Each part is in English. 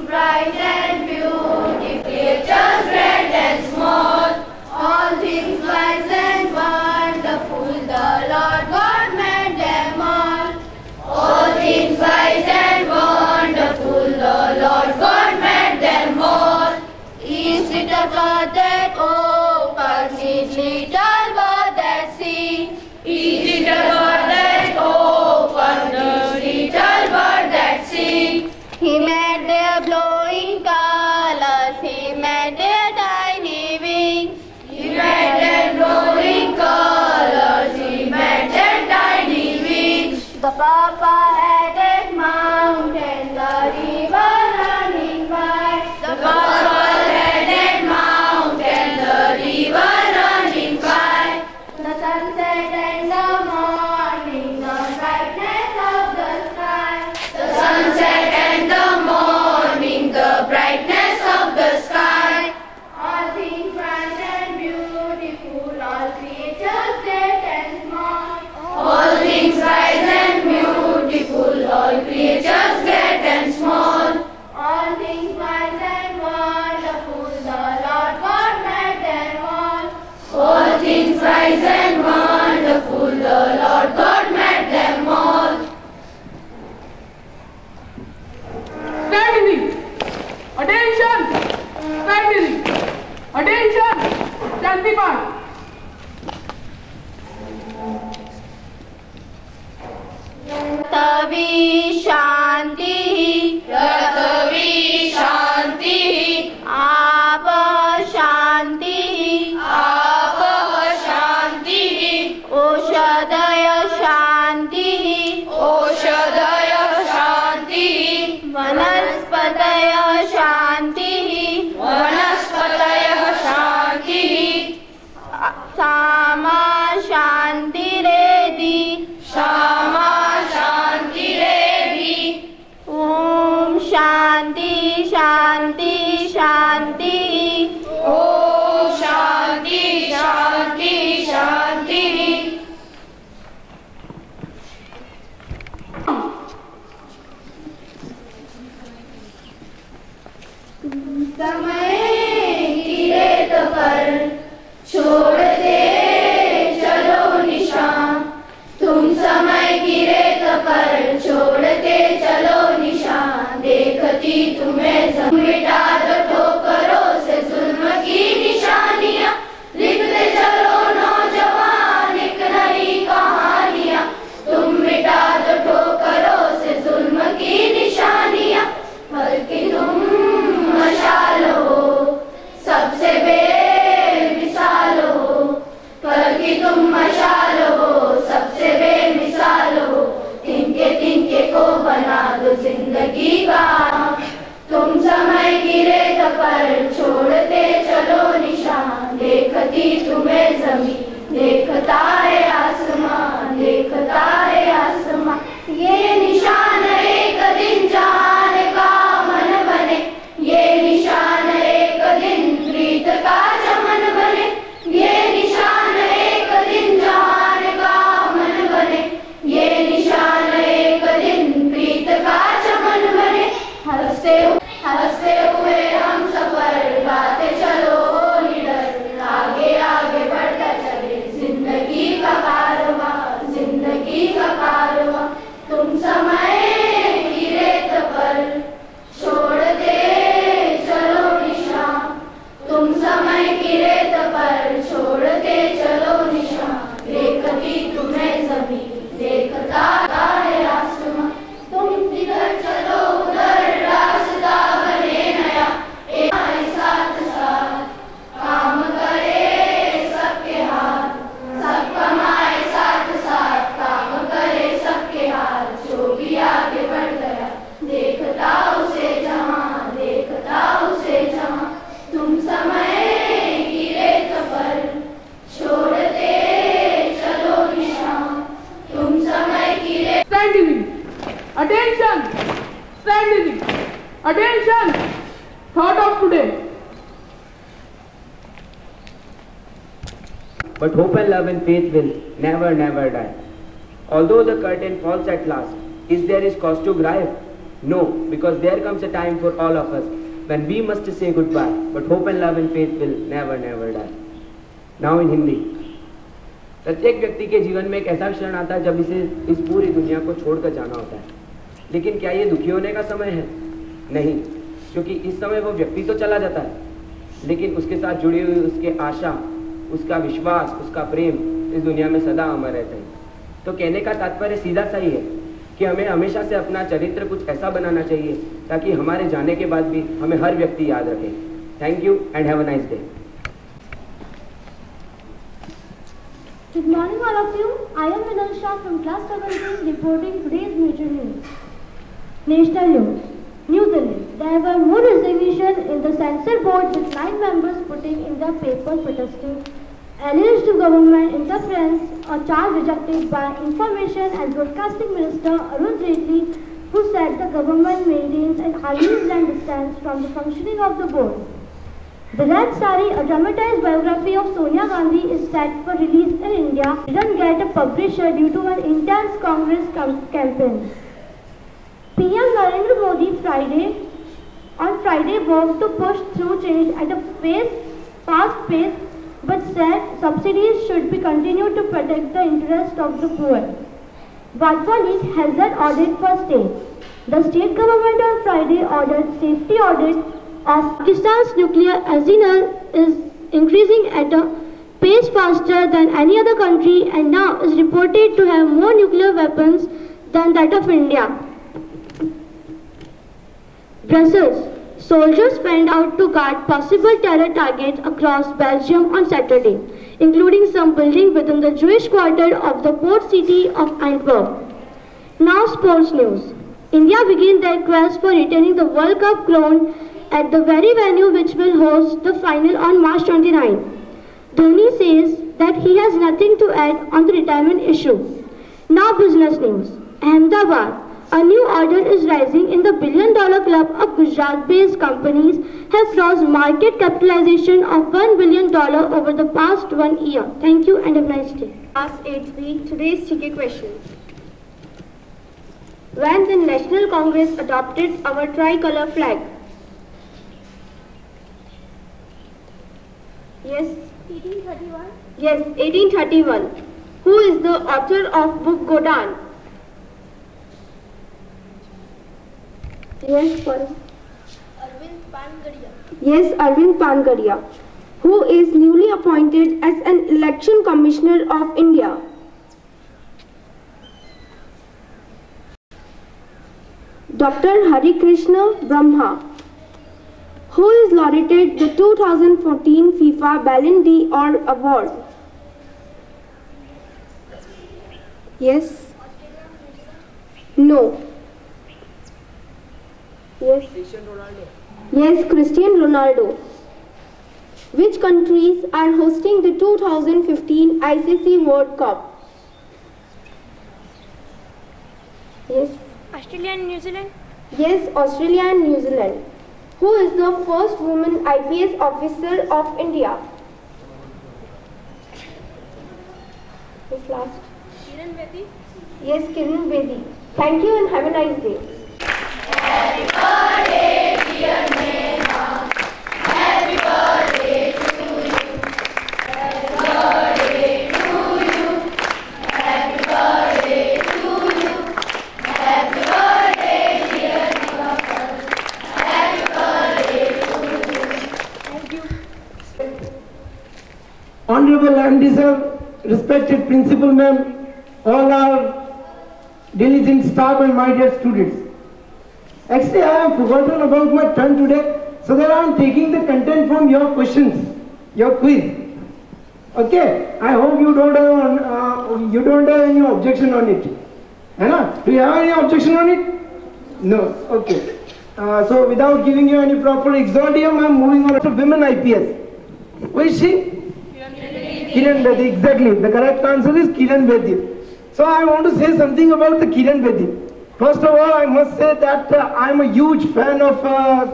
bright and beautiful, creatures great and small, all things wise and wonderful, the Lord God made them all. All things wise and wonderful, the Lord God made them all. Each little bird that opens, each little bird that sings, each little bird that opens, each little bird that sings. He made their glowing colors, he made their tiny wings. He made their glowing colors, he made their tiny wings. The purple-headed mountain, the river running by. The purple-headed mountain, the river running by. The sunset and the morning, the brightness of the sky. The sunset and the morning, the brightness of the sky. All things bright and beautiful, all creatures great and small. All things bright and beautiful, all creatures great and small. All things wise and wonderful, the Lord God made them all. All things wise and wonderful, the Lord God made them all. Standing. Attention. Standing. Attention. Shanti Path. Prithvi Shanti, Prithvi Shanti, Apa Shanti, Apa Shanti, Oshadaya Shanti, Oshadaya Shanti, Vanaspataya Shanti, Vanaspataya Shanti, Sama Shanti Redi, Shama Om Shanti Shanti Shanti. Om Shanti Shanti Shanti. समय की रेत पर छोड़ते चलो निशान, तुम समय की रेत पर छोड़ते चलो निशान, देखती तुम्हें मिटा दो ठोकरों से जुल्म की निशानियां, लिखते चलो नौजवान एक नई कहानियां, तुम मिटा दो ठोकरों से जुल्म की निशानियां, बल्कि तुम मशाल हो सबसे बेमिसाल हो, बल्कि तुम मशाल हो सबसे बेमिसाल हो, तिनके तिनके को बना दो जिंदगी का, तुम समय की रेत पर छोड़ते चलो निशान, देखती तुम्हें जमीन देखता है आसमान, देखता है आसमान, ये निशान एक दिन जाने का मन बने, ये निशान एक दिन प्रीत का चमन बने, ये निशान एक दिन जाने का मन बने, ये निशान एक दिन प्रीत का चमन बने, हंसते हुए हम सफर गाते चलो निडर, आगे आगे बढ़ता चले जिंदगी का कारवां, जिंदगी का कारवां, तुम समय की रेत पर छोड़ते चलो निशान, तुम समय की रेत पर छोड़ते चलो निशान, देखती तुम्हें जमीन देखता है आसमां, तुम इधर चलो उधर रास्ता बने नया, एक साथ साथ काम करे सबके हाथ, सब कमाए साथ साथ काम करे सबके हाथ, जो भी आगे बढ़ गया देखता उसे जहां, देखता उसे जहां, तुम समय की रेत पर छोड़ते चलो निशान, तुम समय की रेत. Standing. Attention. Standing. Attention. Thought of today. But hope and love and faith will never, never die. Although the curtain falls at last, is there is cause to grieve? No, because there comes a time for all of us when we must say goodbye, but hope and love and faith will never, never die. Now in Hindi. प्रत्येक व्यक्ति के जीवन में एक ऐसा क्षण आता है जब इसे इस पूरी दुनिया को छोड़कर जाना होता है। लेकिन क्या ये दुखी होने का समय है? नहीं, क्योंकि इस समय वो व्यक्ति तो चला जाता है, लेकिन उसके साथ जुड़ी हुई उसकी आशा, उसका विश्वास, उसका प्रेम इस दुनिया में सदा अमर रहते हैं। तो कहने का तात्पर्य सीधा सा ही है कि हमें हमेशा से अपना चरित्र कुछ ऐसा बनाना चाहिए ताकि हमारे जाने के बाद भी हमें हर व्यक्ति याद रखे। Thank you and have a nice day. Good morning all of you. I am Vinal Shah from class 17 reporting today's major news. National news. New Delhi. There were more reservations in the censor board with 9 members putting in their papers protesting alleged government interference, a charge rejected by Information and Broadcasting Minister Arun Jaitley, who said the government maintains an arm's length distance from the functioning of the board. The Red Sari, a dramatized biography of Sonia Gandhi, is set for release in India. Didn't get a publisher due to an intense Congress campaign. PM Narendra Modi on Friday worked to push through change at a fast pace, but said subsidies should be continued to protect the interest of the poor. Vatva needs hazard audit for state. The state government on Friday ordered safety audit of Pakistan's nuclear arsenal is increasing at a pace faster than any other country and now is reported to have more nuclear weapons than that of India. Brussels. Soldiers went out to guard possible terror targets across Belgium on Saturday, including some buildings within the Jewish quarter of the port city of Antwerp. Now sports news. India began their quest for retaining the World Cup crown at the very venue which will host the final on March 29. Dhoni says that he has nothing to add on the retirement issue. Now business news. Ahmedabad. A new order is rising in the billion-dollar club of Gujarat-based companies have crossed market capitalization of $1 billion over the past 1 year. Thank you and have a nice day. Class 8B, today's GK questions. When the National Congress adopted our tricolor flag? Yes. 1831. Yes, 1831. Who is the author of book Godan? Yes, Param. Arvind Pangadia. Yes, Arvind Pangadia. Who is newly appointed as an election commissioner of India? Dr. Hari Krishna Brahma. Who is laureated the 2014 FIFA Ballon d'Or award? Yes. No. Yes. Yes, Cristiano Ronaldo. Which countries are hosting the 2015 ICC World Cup? Yes. Australia and New Zealand. Yes, Australia and New Zealand. Who is the first woman IPS officer of India? Yes, last. Kiran Bedi. Yes, Kiran Bedi. Thank you and have a nice day. Happy birthday, dear Neha. Happy birthday to you. Happy birthday to you. Happy birthday to you. Happy birthday, dear Neha. Happy birthday to you. Thank you. Honorable and deserved respected principal ma'am, all our diligent staff and my dear students. Actually, I have forgotten about my turn today, so that I am taking the content from your questions, your quiz. Okay, I hope you don't have any objection on it. Do you have any objection on it? No. Okay. So without giving you any proper exordium, I am moving on to women IPS. Who is she? Kiran Bedi. Exactly. The correct answer is Kiran Bedi. So I want to say something about the Kiran Bedi. First of all, I must say that I am a huge fan of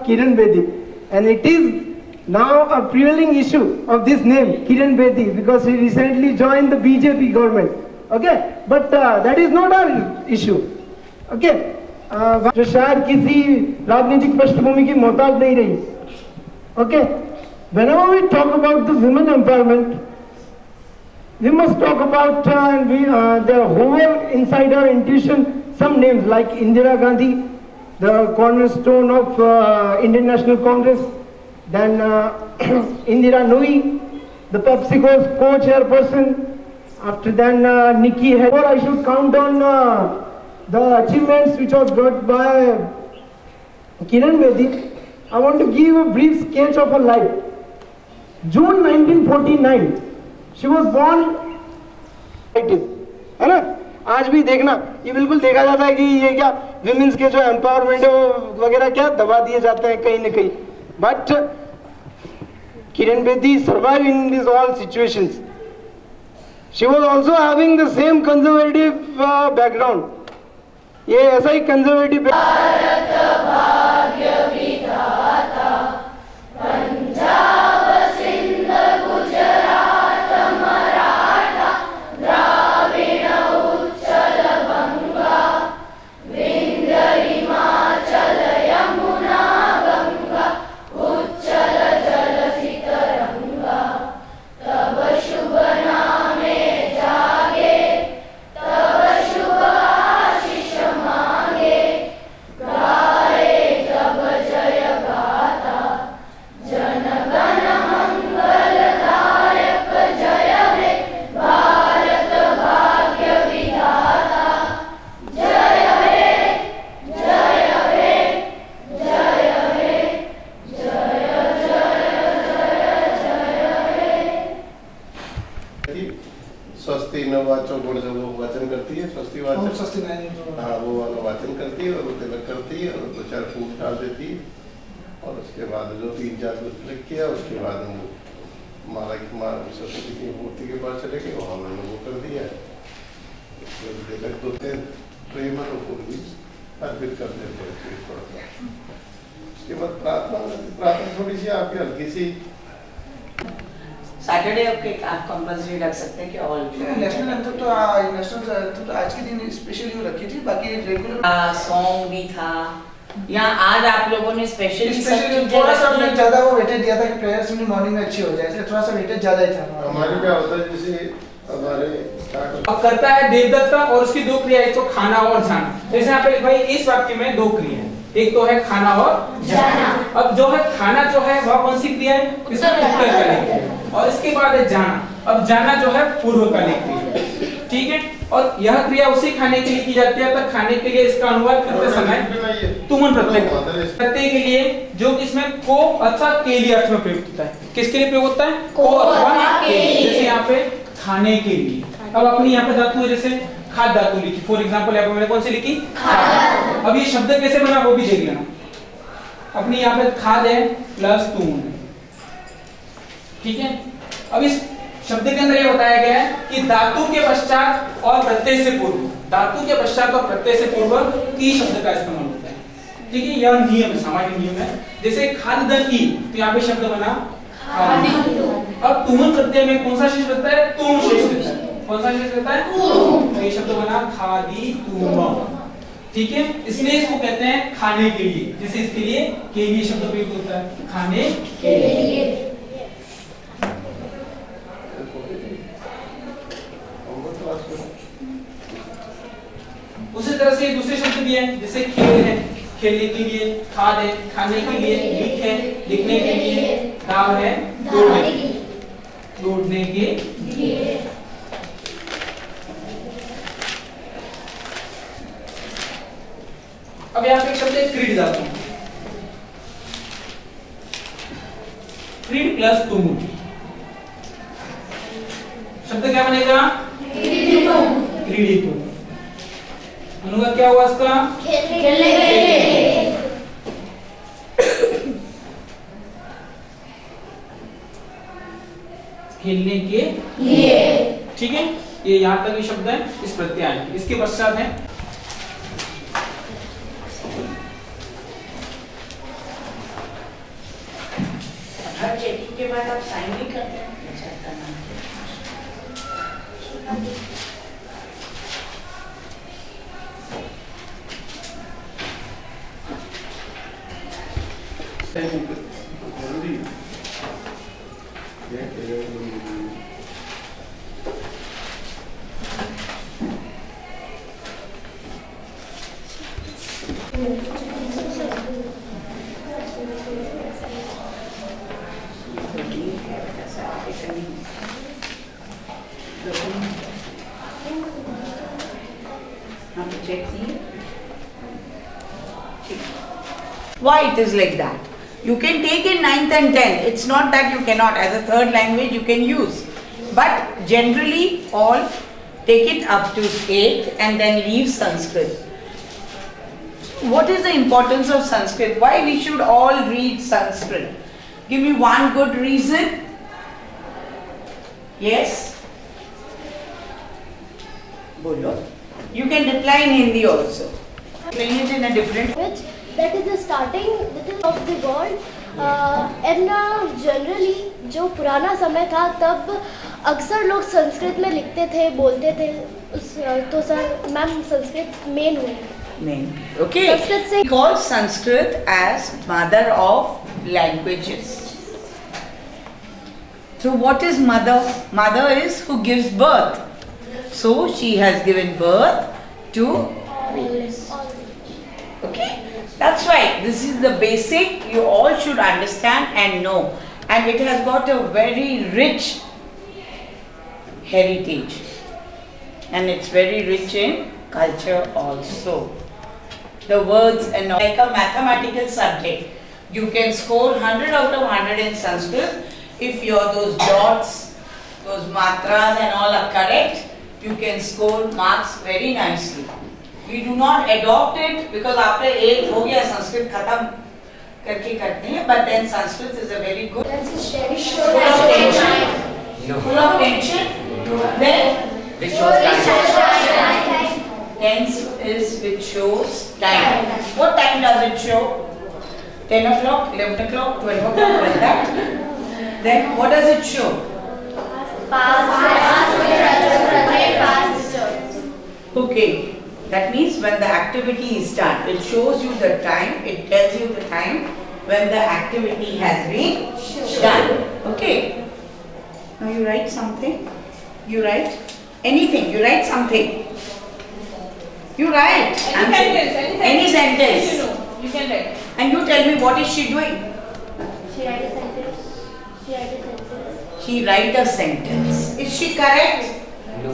Kiran Bedi, and it is now a prevailing issue of this name, Kiran Bedi, because he recently joined the BJP government. Okay, but that is not our issue. Okay, जो शायद किसी राजनीतिक पृष्ठभूमि की मोहताज नहीं रही. Okay, whenever we talk about the women empowerment, we must talk about the whole inside our intuition some names like Indira Gandhi, the cornerstone of Indian National Congress, then Indira Nooyi, the PepsiCo's co-chairperson. After then Nikki Haley. I should count on the achievements which was got by Kiran Bedi. I want to give a brief sketch of her life. June 1949, she was born. है ना? आज भी देखना ये बिल्कुल देखा जाता है कि ये क्या विमेंस के जो एम्पावरमेंट है वो वगैरह क्या दबा दिए जाते हैं कहीं न कहीं. But Kiran Bedi survive in this all situations. She was also having the same conservative background. ये ऐसा ही कंजर्वेटिव स्वस्ति नवाचो गुण जब वो वाचन करती है, स्वस्ति वाचन, हाँ वो वाला वाचन करती है और वो तिलक करती है और 2-4 फूल डाल देती है और उसके बाद जो 3-4 तिलक किया उसके बाद हम माला की सरस्वती की मूर्ति के पास चले गए, वहाँ हमने वो कर दिया. तिलक 2-3 प्रेम और फूल भी अर्पित कर देते हैं थोड़ा सा. उसके बाद प्रार्थना थोड़ी सी आपकी हल्की सी. सैटरडे आप कंपल्सरी रख सकते हैं कि ऑल नेशनल एंथम तो आज के दिन स्पेशली रखी थी, बाकी रेगुलर सॉन्ग भी था. यहाँ आज आप लोगों ने स्पेशली थोड़ा सा हमने ज्यादा वो वेटेज दिया था कि प्रेयर्स में मॉर्निंग में अच्छी हो जाए, इसलिए थोड़ा सा वेटेज ज्यादा ही था. हमारे क्या होता है जैसे हमारे अब करता है देवदत्ता और उसकी 2 क्रिया, एक तो खाना और जाना. जैसे यहाँ पे भाई इस वाक्य में 2 क्रिया है, एक तो है खाना और जाना. अब जो है खाना जो है वह कौन सी क्रिया है? इसमें उत्तरकालिक है. और इसके बाद है जाना. अब जाना जो है पूर्वकालिक क्रिया. ठीक है. और यह क्रिया उसी खाने के लिए की जाती है. तब खाने के लिए इसका अनुवाद करते समय तुमन प्रत्यय के लिए जो इसमें को अथवा के लिए अर्थ में प्रयुक्त होता है. किसके लिए प्रयोग होता है? को अथवा के लिए. जैसे यहाँ पे खाने के लिए. अब अपनी यहाँ पे धातु है जैसे खाद धातु लिखी. फॉर एग्जाम्पल यहाँ पे मैंने कौन सी लिखी? खाद. अब ये शब्द कैसे बना वो भी देख लेना. अपनी यहाँ पे खाद है प्लस तुम. ठीक है. अब इस शब्द के अंदर ये बताया गया है कि धातु के पश्चात और प्रत्यय से पूर्व, धातु के पश्चात और प्रत्यय से पूर्व की शब्द का इस्तेमाल होता है. ठीक है. यह नियम है, सामान्य नियम है. जैसे खाद्य की तो यहाँ पे शब्द बना खाद्य. अब तुम प्रत्यय में कौन सा शेष रहता है? तुम शेष रहता है. कौन सा शेष रहता है? तुम. ये शब्द बना खादी तुम. ठीक है. इसलिए इसको कहते हैं खाने के लिए. जैसे इसके लिए के लिए शब्द प्रयुक्त होता है, खाने के लिए. उसी तरह से दूसरे शब्द भी है, जैसे खेल है खेलने के लिए, खाद है खाने के लिए, लिख है लिखने के लिए, दाव है दौड़ने के लिए. अब यहाँ पे एक शब्द है क्रीड धातु. क्रीड प्लस तुम. शब्द क्या बनेगा? क्रीडितुम. अनुवाद क्या हुआ इसका? खेलने के लिए. खेलने के लिए. ठीक है. ये यहाँ तक ये शब्द है इस प्रत्याय. इसके पश्चात है हर चेकिंग के बाद आप साइन नहीं करते हैं. जरूरी Why it is like that? You can take in 9th and 10th. It's not that you cannot. As a third language you can use. But generally all take it up to 8th and then leave Sanskrit. What is the importance of Sanskrit? Why we should all read Sanskrit? Give me one good reason. Yes? Bolo. You can reply in Hindi also. Explain it in a different way. That is the starting of the world. And generally जो पुराना समय था तब अक्सर लोग संस्कृत में लिखते थे, बोलते थे. तो सर मैम संस्कृत मेन हुई. Main. Okay. We call Sanskrit as mother of languages. So what is mother? Mother is who gives birth. So she has given birth to okay. That's right. This is the basic you all should understand and know. And it has got a very rich heritage. And it's very rich in culture also. The words and like a mathematical subject. You can score 100 out of 100 in Sanskrit if those dots, those matras and all are correct. You can score marks very nicely. We do not adopt it because after 8th हो गया Sanskrit खत्म करके करते हैं. But then Sanskrit is a very good. Full of tension. Full of tension. Then Which shows time. tense is which shows time. What time does it show? 10 o'clock, 11 o'clock, 12 o'clock, like that. Then what does it show? Okay. That means when the activity is done, it shows you the time, it tells you the time when the activity has been done. Okay. Now you write something. You write anything. You write something. You write. Any sentence. You can write. And you tell me what is she doing? She write a sentence. She write a sentence. Is she correct? No.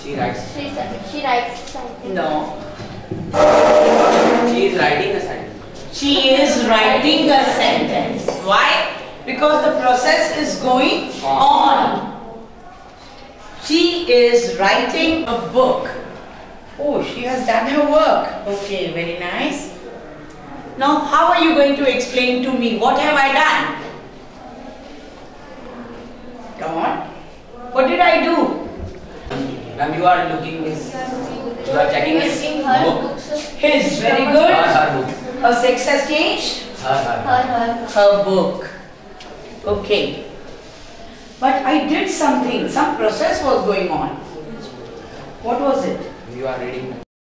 She writes. She writes something. No. She is writing a sentence. She is writing a sentence. Why? Because the process is going on. She is writing a book. Oh, she has done her work. Okay, very nice. Now, how are you going to explain to me? What have I done? Come on. What did I do? Ma'am, you are looking his. You are checking his book. His, very good. Her book. Her sex has changed? Her book. Okay. But I did something. Some process was going on. What was it? You are reading.